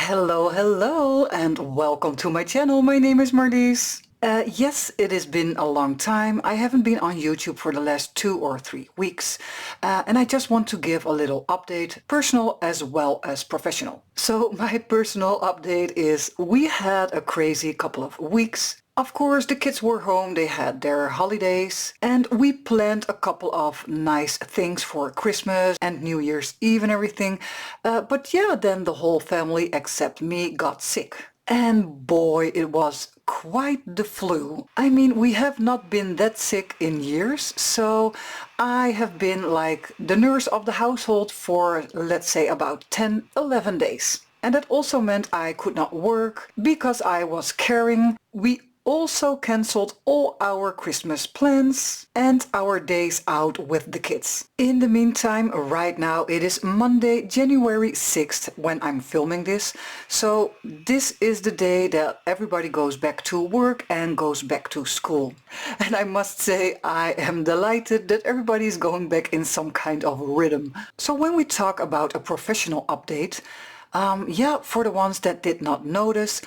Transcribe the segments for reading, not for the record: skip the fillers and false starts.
Hello, and welcome to my channel. My name is Marlies. Yes, it has been a long time. I haven't been on YouTube for the last 2 or 3 weeks. And I just want to give a little update, personal as well as professional. So my personal update is we had a crazy couple of weeks. Of course, the kids were home, they had their holidays, and we planned a couple of nice things for Christmas and New Year's Eve and everything. But yeah, then the whole family except me got sick. And boy, it was quite the flu. I mean, we have not been that sick in years, so I have been like the nurse of the household for, let's say, about 10-11 days. And that also meant I could not work because I was caring. We also cancelled all our Christmas plans and our days out with the kids. In the meantime, right now it is Monday, January 6th when I'm filming this. So this is the day that everybody goes back to work and goes back to school. And I must say I am delighted that everybody is going back in some kind of rhythm. So when we talk about a professional update, for the ones that did not notice,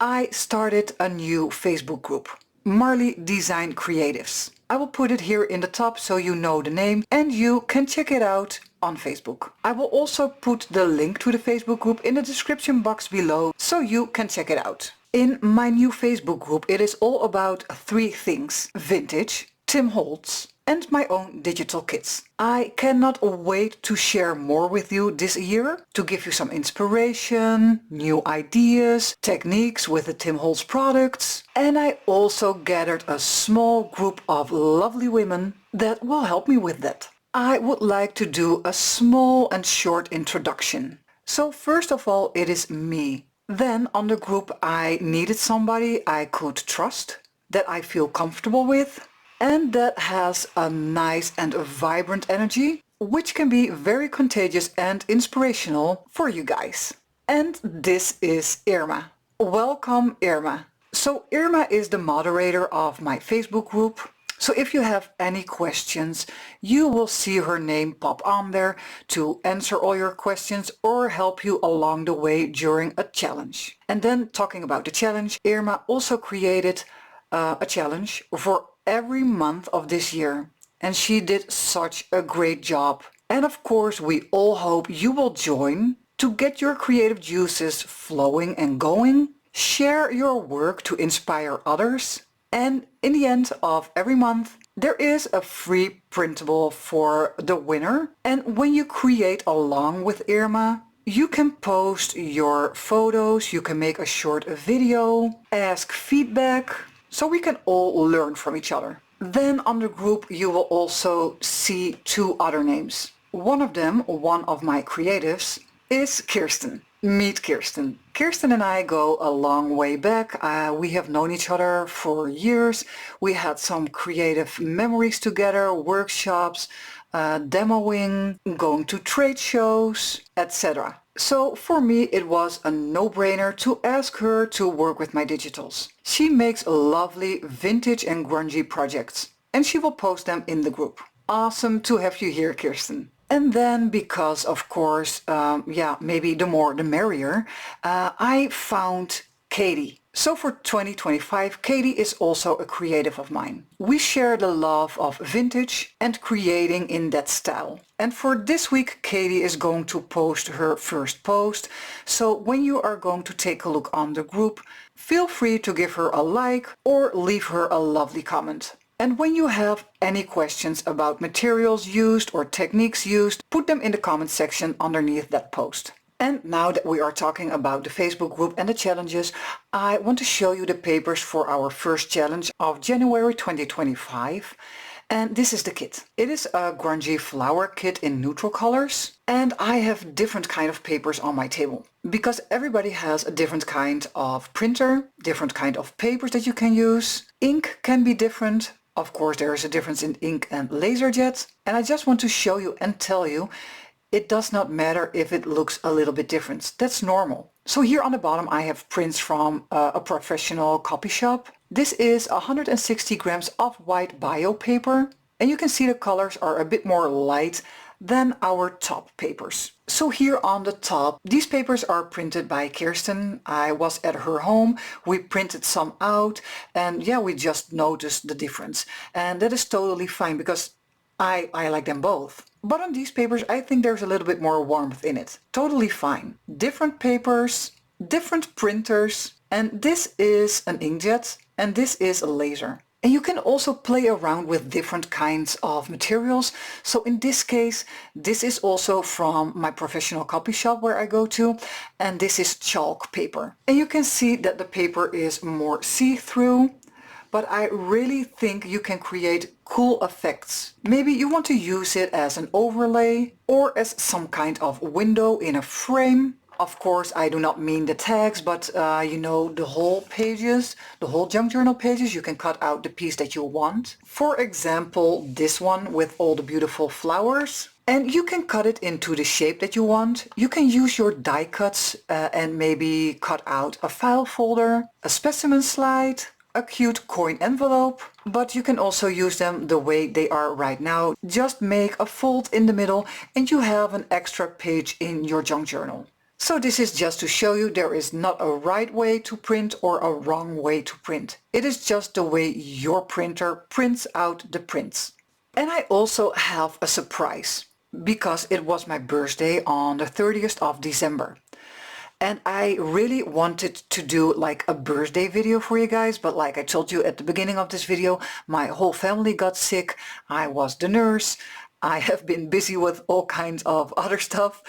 I started a new Facebook group, Marley Design Creatives. I will put it here in the top so you know the name and you can check it out on Facebook. I will also put the link to the Facebook group in the description box below so you can check it out. In my new Facebook group it is all about 3 things: vintage, Tim Holtz, and my own digital kits. I cannot wait to share more with you this year, to give you some inspiration, new ideas, techniques with the Tim Holtz products. And I also gathered a small group of lovely women that will help me with that. I would like to do a small and short introduction. So first of all, it is me. Then on the group I needed somebody I could trust, that I feel comfortable with, and that has a nice and vibrant energy, which can be very contagious and inspirational for you guys. And this is Irma. Welcome, Irma. So Irma is the moderator of my Facebook group. So if you have any questions, you will see her name pop on there to answer all your questions or help you along the way during a challenge. And then talking about the challenge, Irma also created a challenge for every month of this year, and she did such a great job. And of course we all hope you will join to get your creative juices flowing and going, share your work to inspire others, and in the end of every month there is a free printable for the winner. And when you create along with Irma, you can post your photos, you can make a short video, ask feedback, so we can all learn from each other. Then on the group you will also see 2 other names. One of them, one of my creatives, is Kirsten. Meet Kirsten. Kirsten and I go a long way back. We have known each other for years. We had some creative memories together, workshops, demoing, going to trade shows, etc. So for me it was a no-brainer to ask her to work with my digitals. She makes lovely vintage and grungy projects and she will post them in the group. Awesome to have you here, Kirsten. And then because of course, maybe the more the merrier, I found Katie. So for 2025, Katie is also a creative of mine. We share the love of vintage and creating in that style. And for this week, Katie is going to post her first post. So when you are going to take a look on the group, feel free to give her a like or leave her a lovely comment. And when you have any questions about materials used or techniques used, put them in the comment section underneath that post. And now that we are talking about the Facebook group and the challenges, I want to show you the papers for our first challenge of January 2025. And this is the kit. It is a grungy flower kit in neutral colors. And I have different kind of papers on my table because everybody has a different kind of printer, different kind of papers that you can use. Ink can be different. Of course, there is a difference in ink and laserjet. And I just want to show you and tell you it does not matter if it looks a little bit different. That's normal. So here on the bottom I have prints from a professional copy shop. This is 160 grams of white bio paper and you can see the colors are a bit more light Then our top papers. So here on the top, these papers are printed by Kirsten. I was at her home, we printed some out, and yeah, we just noticed the difference. And that is totally fine because I like them both. But on these papers, I think there's a little bit more warmth in it. Totally fine. Different papers, different printers, and this is an inkjet, and this is a laser. And you can also play around with different kinds of materials. So in this case, this is also from my professional copy shop where I go to, and this is chalk paper. And you can see that the paper is more see-through, but I really think you can create cool effects. Maybe you want to use it as an overlay or as some kind of window in a frame. Of course, I do not mean the tags, but you know, the whole pages, the whole junk journal pages, you can cut out the piece that you want. For example, this one with all the beautiful flowers. And you can cut it into the shape that you want. You can use your die cuts and maybe cut out a file folder, a specimen slide, a cute coin envelope, but you can also use them the way they are right now. Just make a fold in the middle and you have an extra page in your junk journal. So this is just to show you there is not a right way to print or a wrong way to print. It is just the way your printer prints out the prints. And I also have a surprise because it was my birthday on the 30th of December. And I really wanted to do like a birthday video for you guys, but like I told you at the beginning of this video, my whole family got sick. I was the nurse. I have been busy with all kinds of other stuff.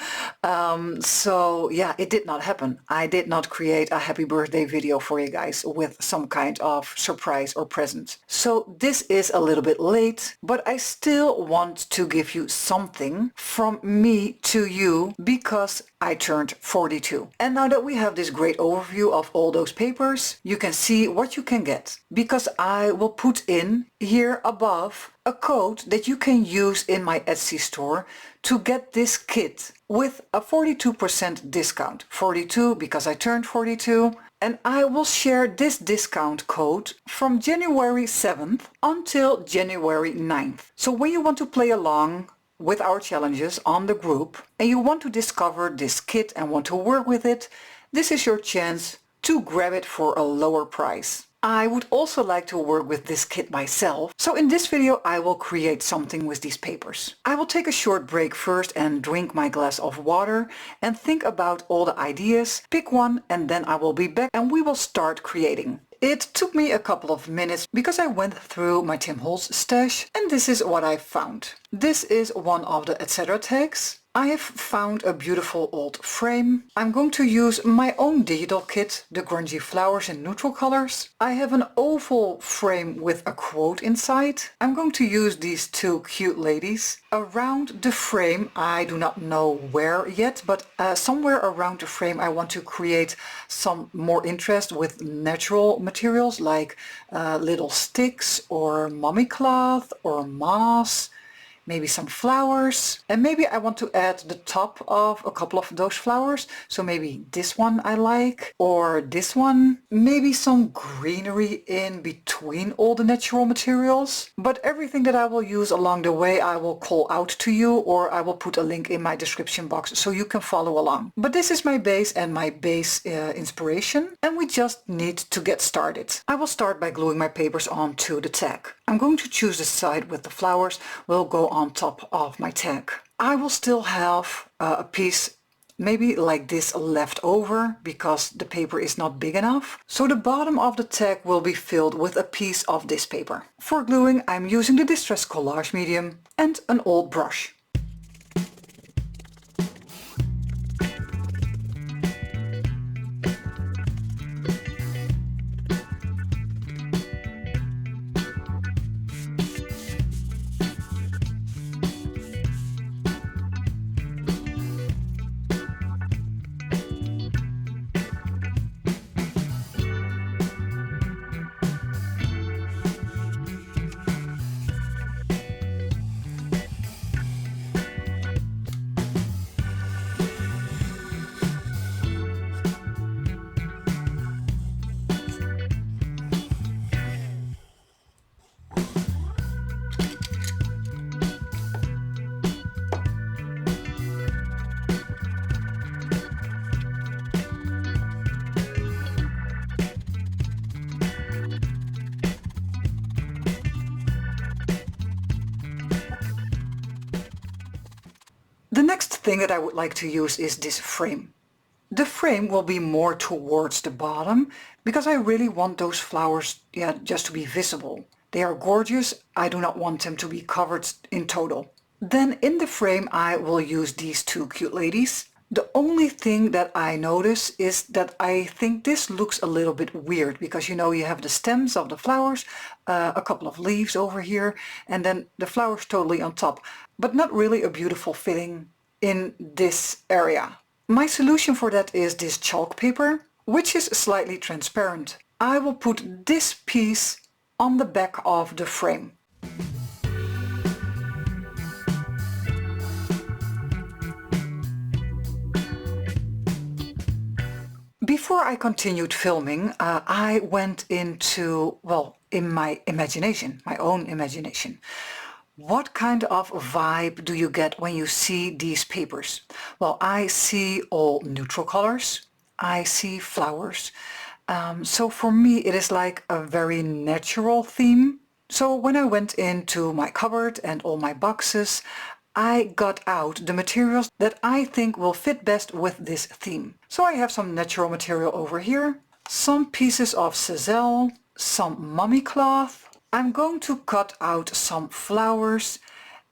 So yeah, it did not happen. I did not create a happy birthday video for you guys with some kind of surprise or present. So this is a little bit late, but I still want to give you something from me to you because I turned 42. And now that we have this great overview of all those papers, you can see what you can get. Because I will put in here above a code that you can use in my Etsy store to get this kit with a 42% discount. 42 because I turned 42. And I will share this discount code from January 7th until January 9th. So when you want to play along with our challenges on the group and you want to discover this kit and want to work with it, this is your chance to grab it for a lower price. I would also like to work with this kit myself, so in this video I will create something with these papers. I will take a short break first and drink my glass of water and think about all the ideas, pick one, and then I will be back and we will start creating. It took me a couple of minutes because I went through my Tim Holtz stash and this is what I found. This is one of the etc. tags. I have found a beautiful old frame. I'm going to use my own digital kit, the Grunge flowers in neutral colors. I have an oval frame with a quote inside. I'm going to use these two cute ladies. Around the frame, I do not know where yet, but somewhere around the frame I want to create some more interest with natural materials like little sticks or mummy cloth or moss. Maybe some flowers, and maybe I want to add the top of a couple of those flowers, so maybe this one I like, or this one, maybe some greenery in between all the natural materials. But everything that I will use along the way I will call out to you, or I will put a link in my description box so you can follow along. But this is my base and my base inspiration, and we just need to get started. I will start by gluing my papers onto the tag. I'm going to choose the side with the flowers, will go on top of my tag. I will still have a piece maybe like this left over because the paper is not big enough. So the bottom of the tag will be filled with a piece of this paper. For gluing I'm using the Distress Collage medium and an old brush. thing that I would like to use is this frame. The frame will be more towards the bottom because I really want those flowers, just to be visible. They are gorgeous. I do not want them to be covered in total. Then in the frame I will use these two cute ladies. The only thing that I notice is that I think this looks a little bit weird because you have the stems of the flowers, a couple of leaves over here, and then the flowers totally on top, but not really a beautiful fitting in this area. My solution for that is this chalk paper, which is slightly transparent. I will put this piece on the back of the frame. Before I continued filming, I went into, in my imagination, my own imagination. What kind of vibe do you get when you see these papers? Well, I see all neutral colors. I see flowers. So for me it is like a very natural theme. So when I went into my cupboard and all my boxes, I got out the materials that I think will fit best with this theme. So I have some natural material over here, some pieces of sisal, some mummy cloth. I'm going to cut out some flowers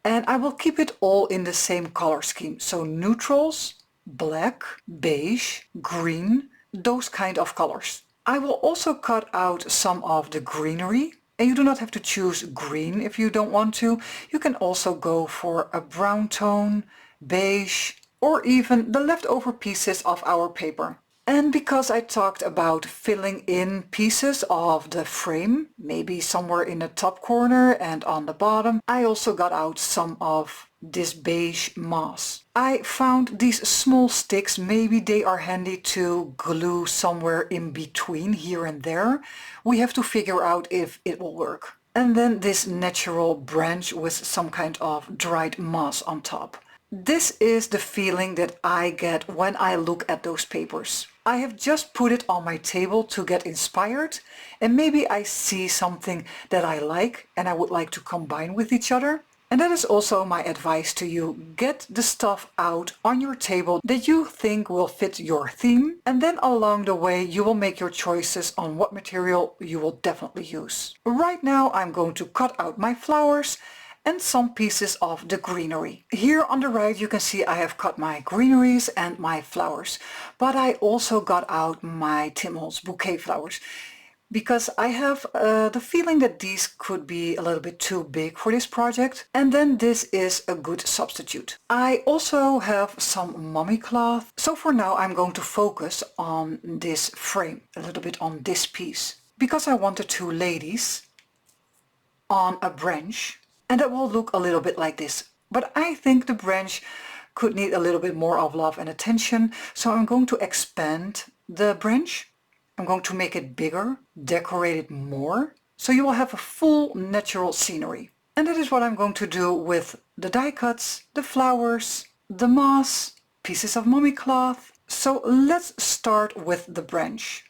and I will keep it all in the same color scheme. So neutrals, black, beige, green, those kind of colors. I will also cut out some of the greenery. And you do not have to choose green if you don't want to. You can also go for a brown tone, beige, or even the leftover pieces of our paper. And because I talked about filling in pieces of the frame, maybe somewhere in the top corner and on the bottom, I also got out some of this beige moss. I found these small sticks. Maybe they are handy to glue somewhere in between here and there. We have to figure out if it will work. And then this natural branch with some kind of dried moss on top. This is the feeling that I get when I look at those papers. I have just put it on my table to get inspired, and maybe I see something that I like and I would like to combine with each other. And that is also my advice to you. Get the stuff out on your table that you think will fit your theme, and then along the way you will make your choices on what material you will definitely use. Right now I'm going to cut out my flowers and some pieces of the greenery. Here on the right you can see I have cut my greeneries and my flowers, but I also got out my Tim Holtz bouquet flowers because I have the feeling that these could be a little bit too big for this project, and then this is a good substitute. I also have some mummy cloth, so for now I'm going to focus on this frame, a little bit on this piece, because I want the two ladies on a branch. And that will look a little bit like this. But I think the branch could need a little bit more of love and attention. So I'm going to expand the branch. I'm going to make it bigger, decorate it more. So you will have a full natural scenery. And that is what I'm going to do with the die cuts, the flowers, the moss, pieces of mummy cloth. So let's start with the branch.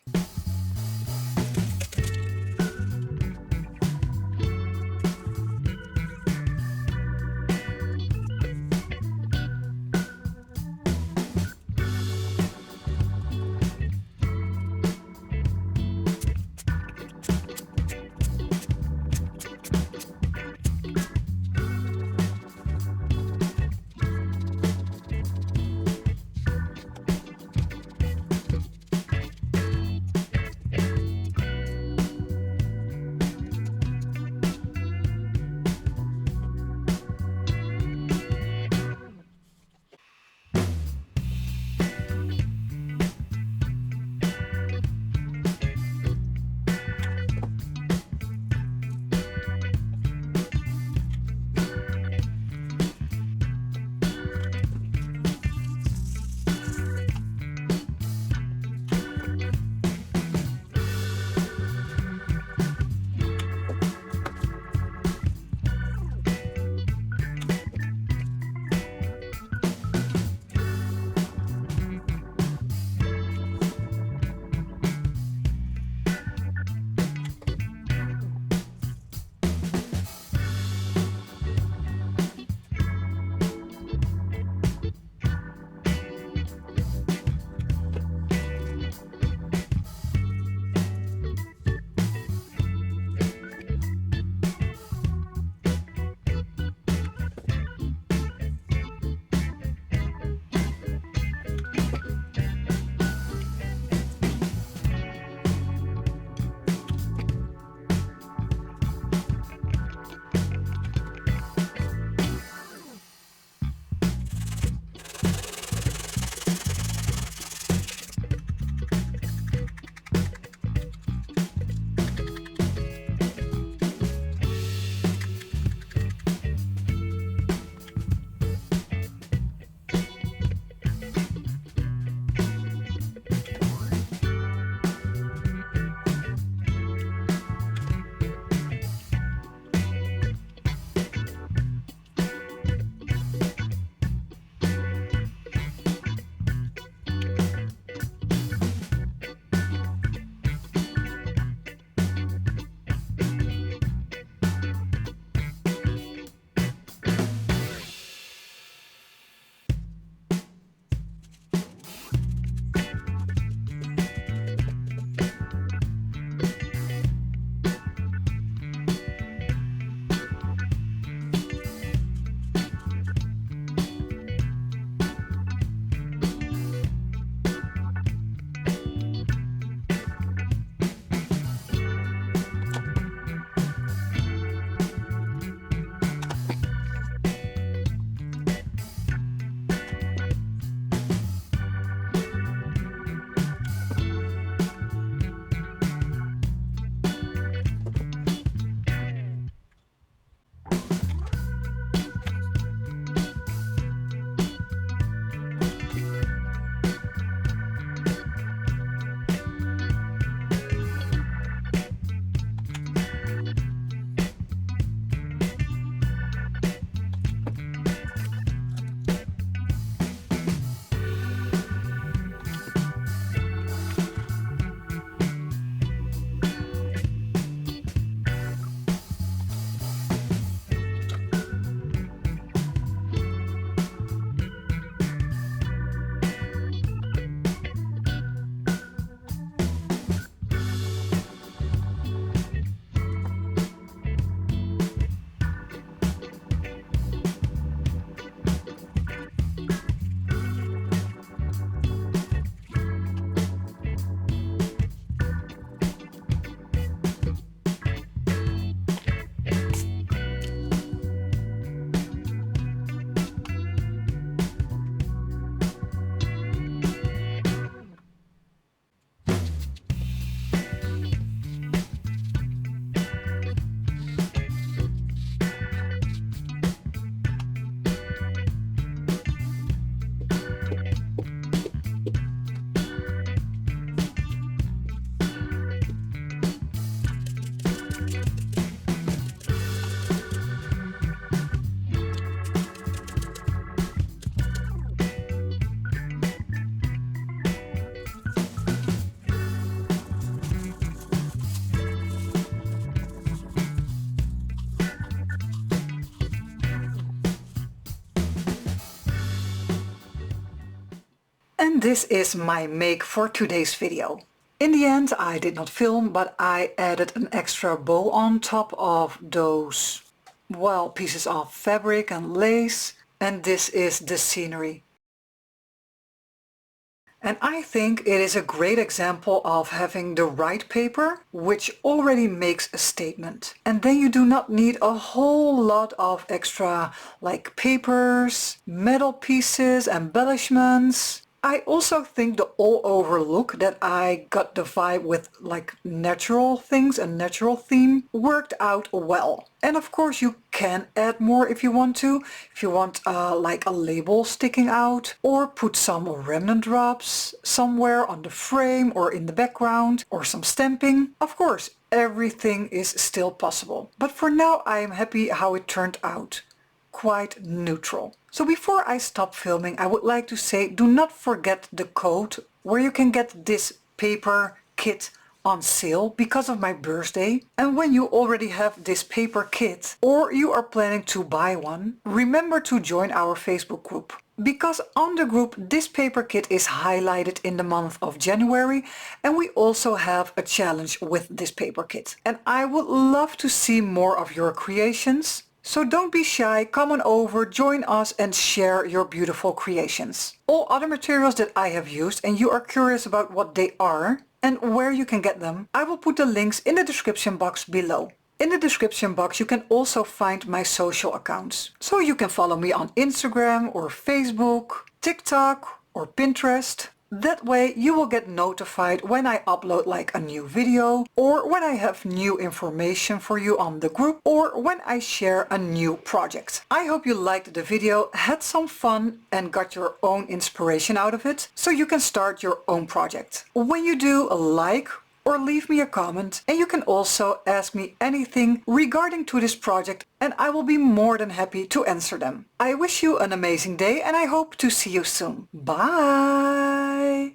And this is my make for today's video. In the end I did not film, but I added an extra bow on top of those, well, pieces of fabric and lace, and this is the scenery. And I think it is a great example of having the right paper, which already makes a statement. And then you do not need a whole lot of extra like papers, metal pieces, embellishments. I also think the all-over look that I got the vibe with like natural things and natural theme worked out well. And of course you can add more if you want to. If you want like a label sticking out, or put some remnant drops somewhere on the frame or in the background, or some stamping. Of course, everything is still possible. But for now I am happy how it turned out. Quite neutral. So before I stop filming, I would like to say do not forget the code where you can get this paper kit on sale because of my birthday. And when you already have this paper kit or you are planning to buy one, remember to join our Facebook group. Because on the group this paper kit is highlighted in the month of January, and we also have a challenge with this paper kit. And I would love to see more of your creations. So don't be shy, come on over, join us and share your beautiful creations. All other materials that I have used and you are curious about what they are and where you can get them, I will put the links in the description box below. In the description box you can also find my social accounts. So you can follow me on Instagram or Facebook, TikTok or Pinterest. That way you will get notified when I upload like a new video, or when I have new information for you on the group, or when I share a new project. I hope you liked the video, had some fun and got your own inspiration out of it, so you can start your own project. When you do, like or leave me a comment, and you can also ask me anything regarding to this project and I will be more than happy to answer them. I wish you an amazing day and I hope to see you soon. Bye!